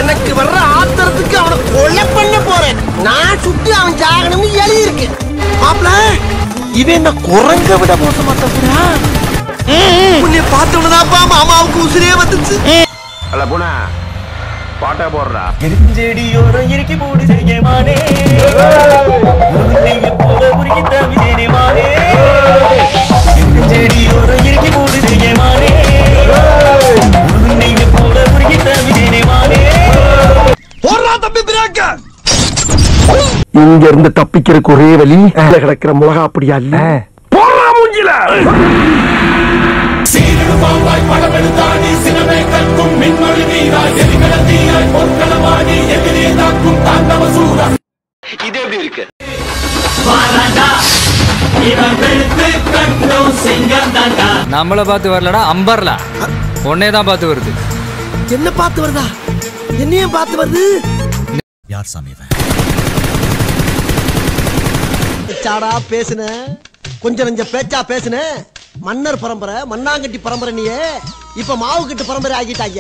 எனக்கு வர்ற ஆத்திரத்துக்கு அவனை கொலை பண்ண போறேன். நான் சுட்டு அவன் சாகணும்னு எழுதி இருக்கு. மாப்ள இவன் என்ன குரங்க விட மோசமா தப்புறா? உன்னை பார்த்தவனதாப்பா மாமாவுக்கு உசிரே வந்துச்சு. அல்ல போனா பாட்டா போடுறா. எரிஞ்செடியோரம் இறுக்கி போடு செய்யமானே போல புரிகின்ற விஜயமானே. எரிஞ்செடியோரம் இறுக்கி போடு செய்யமானே போல புரிகின்ற விஜயமானே. போடுறா தம்பி பிரேக்க. இங்க இருந்து தப்பிக்கிறதுக்கு ஒரே வழி கிடக்கிற மிளகா அப்படியா இல்ல போடுறா மூஞ்சில. இது எப்படி இருக்கு? நம்மள பார்த்து வரலடா அம்பர்லா உன்னையதான் பார்த்து வருது. என்ன பார்த்து வருதா? என்னையும் பார்த்து வருது. யார் சாமி சாடா பேசுன கொஞ்சம் நெஞ்ச பேச்சா பேசுன. மன்னர் பரம்பரை மண்ணாங்கட்டி பரம்பரை நீயே இப்ப மாவு கட்டு பரம்பரை ஆகிட்டாங்க.